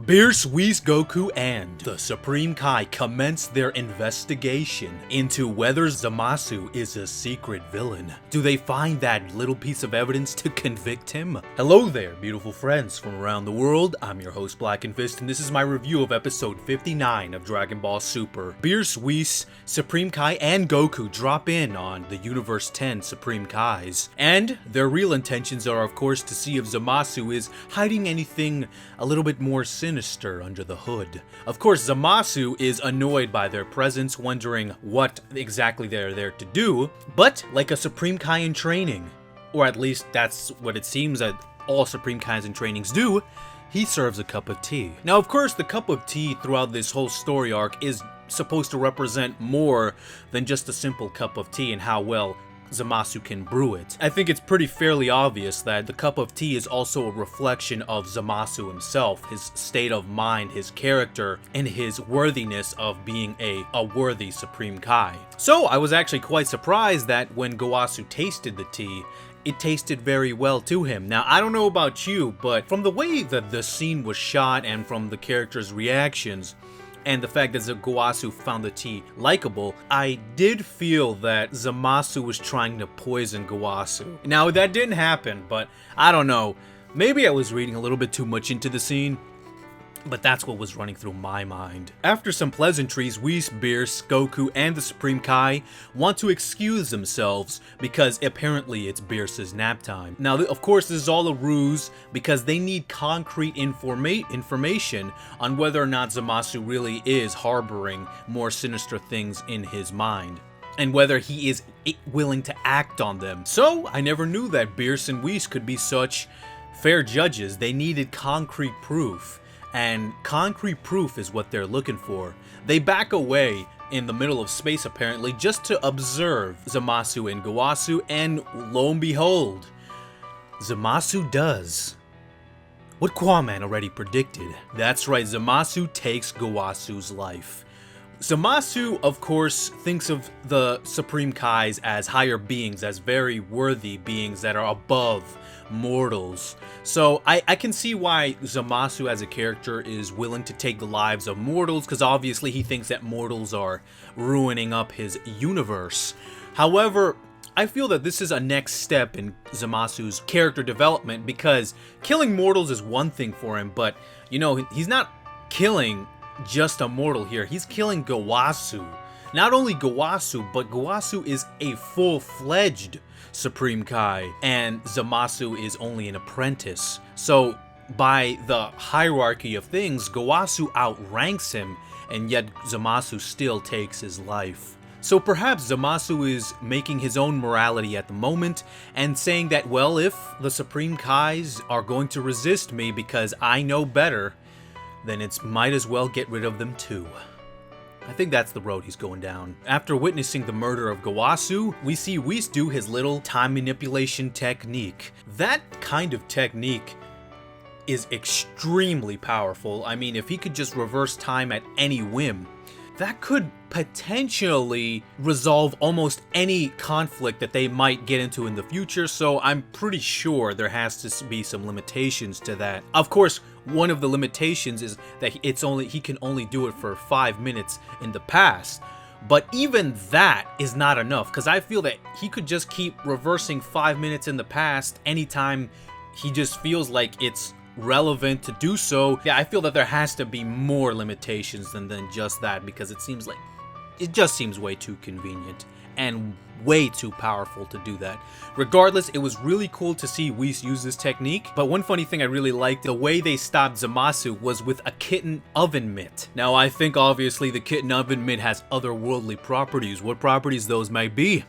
Beerus, Whis, Goku, and the Supreme Kai commence their investigation into whether Zamasu is a secret villain. Do they find that little piece of evidence to convict him? Hello there, beautiful friends from around the world. I'm your host, Blackenfist, and this is my review of episode 59 of Dragon Ball Super. Beerus, Whis, Supreme Kai, and Goku drop in on the Universe 10 Supreme Kais, and their real intentions are, of course, to see if Zamasu is hiding anything a little bit more sinister under the hood. Of course, Zamasu is annoyed by their presence, wondering what exactly they're there to do, but like a Supreme Kai in training, or at least that's what it seems that all Supreme Kais in trainings do, he serves a cup of tea. Now, of course, the cup of tea throughout this whole story arc is supposed to represent more than just a simple cup of tea and how well Zamasu can brew it. I think it's pretty fairly obvious that the cup of tea is also a reflection of Zamasu himself, his state of mind, his character, and his worthiness of being a worthy Supreme Kai. So I was actually quite surprised that when Gowasu tasted the tea, it tasted very well to him. Now, I don't know about you, but from the way that the scene was shot and from the characters' reactions, and the fact that Gowasu found the tea likable, I did feel that Zamasu was trying to poison Gowasu. Now, that didn't happen, but I don't know. Maybe I was reading a little bit too much into the scene, but that's what was running through my mind. After some pleasantries, Whis, Beerus, Goku, and the Supreme Kai want to excuse themselves because apparently it's Beerus' nap time. Now, of course, this is all a ruse because they need concrete information on whether or not Zamasu really is harboring more sinister things in his mind, and whether he is willing to act on them. So, I never knew that Beerus and Whis could be such fair judges. They needed concrete proof. And concrete proof is what they're looking for. They back away in the middle of space apparently just to observe Zamasu and Gowasu, and lo and behold, Zamasu does what Quaman already predicted. That's right, Zamasu takes Gowasu's life. Zamasu, of course, thinks of the Supreme Kais as higher beings, as very worthy beings that are above mortals. So I can see why Zamasu as a character is willing to take the lives of mortals, because obviously he thinks that mortals are ruining up his universe. However, I feel that this is a next step in Zamasu's character development, because killing mortals is one thing for him, but, you know, he's not killing just a mortal here. He's killing Gowasu. Not only Gowasu, but Gowasu is a full-fledged Supreme Kai, and Zamasu is only an apprentice. So, by the hierarchy of things, Gowasu outranks him, and yet Zamasu still takes his life. So perhaps Zamasu is making his own morality at the moment, and saying that, well, if the Supreme Kais are going to resist me because I know better, then it's might as well get rid of them too. I think that's the road he's going down. After witnessing the murder of Gowasu, we see Whis do his little time manipulation technique. That kind of technique is extremely powerful. I mean, if he could just reverse time at any whim, that could potentially resolve almost any conflict that they might get into in the future, so I'm pretty sure there has to be some limitations to that. Of course, one of the limitations is that he can only do it for 5 minutes in the past. But even that is not enough, because I feel that he could just keep reversing 5 minutes in the past anytime he just feels like it's relevant to do so. Yeah, I feel that there has to be more limitations than just that, because it just seems way too convenient and way too powerful to do that. Regardless, it was really cool to see Whis use this technique, but one funny thing I really liked, the way they stopped Zamasu was with a Kitten oven mitt. Now, I think obviously the Kitten oven mitt has otherworldly properties. What properties those might be,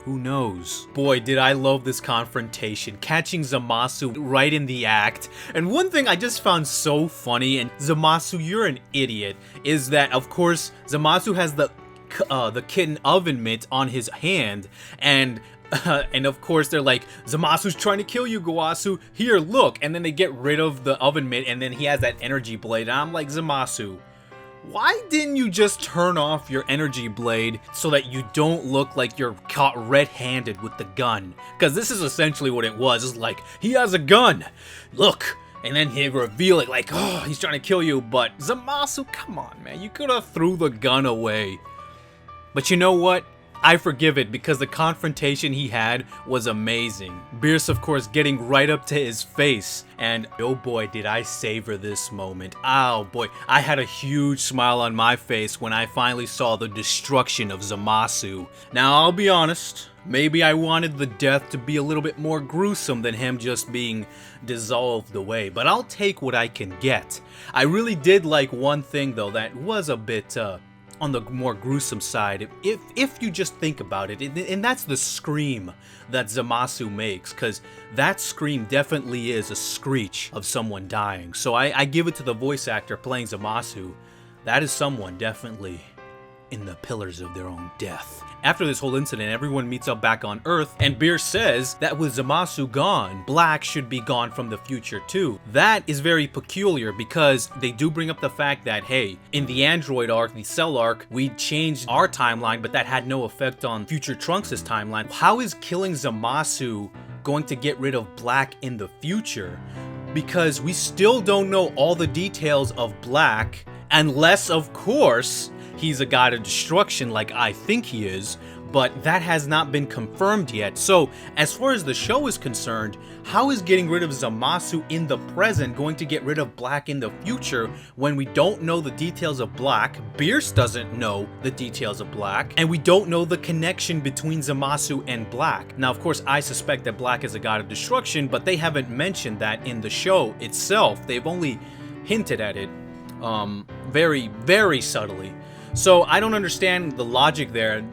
who knows? Boy, did I love this confrontation, catching Zamasu right in the act. And one thing I just found so funny, and Zamasu, you're an idiot, is that, of course, Zamasu has the Kitten oven mitt on his hand, and of course they're like, Zamasu's trying to kill you, Gowasu, here, look, and then they get rid of the oven mitt, and then he has that energy blade, and I'm like, Zamasu, why didn't you just turn off your energy blade so that you don't look like you're caught red-handed with the gun? Because this is essentially what it was. It's like, he has a gun. Look, And then he reveal it like, oh, he's trying to kill you. But Zamasu, come on, man. You could have threw the gun away. But you know what? I forgive it because the confrontation he had was amazing. Beerus, of course, getting right up to his face. And oh boy, did I savor this moment. Oh boy, I had a huge smile on my face when I finally saw the destruction of Zamasu. Now, I'll be honest. Maybe I wanted the death to be a little bit more gruesome than him just being dissolved away. But I'll take what I can get. I really did like one thing, though, that was a bit, on the more gruesome side, if you just think about it, and that's the scream that Zamasu makes, because that scream definitely is a screech of someone dying. So I give it to the voice actor playing Zamasu. That is someone definitely in the pillars of their own death. After this whole incident, everyone meets up back on Earth, and Beerus says that with Zamasu gone, Black should be gone from the future too. That is very peculiar because they do bring up the fact that, hey, in the Android arc, the Cell arc, we changed our timeline, but that had no effect on future Trunks' timeline. How is killing Zamasu going to get rid of Black in the future? Because we still don't know all the details of Black, unless, of course, he's a god of destruction like I think he is, but that has not been confirmed yet. So, as far as the show is concerned, how is getting rid of Zamasu in the present going to get rid of Black in the future when we don't know the details of Black, Beerus doesn't know the details of Black, and we don't know the connection between Zamasu and Black? Now, of course, I suspect that Black is a god of destruction, but they haven't mentioned that in the show itself. They've only hinted at it very, very subtly. So I don't understand the logic there.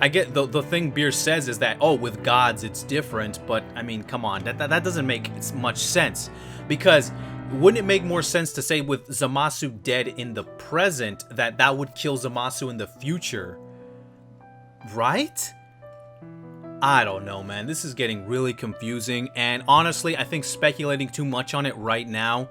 I get the thing Beerus says is that, oh, with gods it's different, but I mean, come on, that doesn't make much sense, because wouldn't it make more sense to say with Zamasu dead in the present that would kill Zamasu in the future, right? I don't know, man. This is getting really confusing, and honestly, I think speculating too much on it right now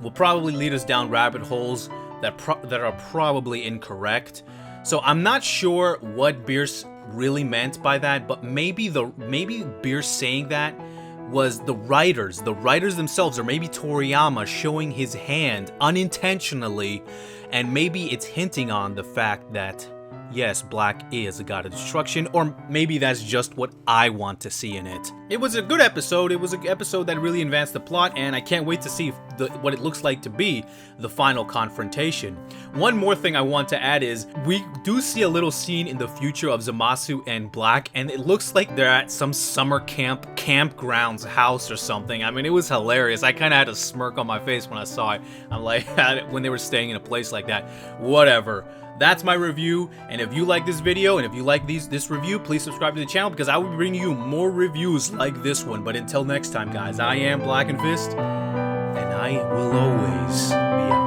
will probably lead us down rabbit holes that are probably incorrect. So I'm not sure what Beerus really meant by that, but maybe Beerus saying that was the writers themselves, or maybe Toriyama showing his hand unintentionally, and maybe it's hinting on the fact that yes, Black is a god of destruction, or maybe that's just what I want to see in it. It was a good episode. It was an episode that really advanced the plot, and I can't wait to see what it looks like to be the final confrontation. One more thing I want to add is we do see a little scene in the future of Zamasu and Black, and it looks like they're at some summer campgrounds house or something. I mean, it was hilarious. I kind of had a smirk on my face when I saw it. I'm like, when they were staying in a place like that. Whatever. That's my review, and if you like this video, and if you like this review, please subscribe to the channel, because I will be bringing you more reviews like this one. But until next time, guys, I am Blackenfist, and I will always be out.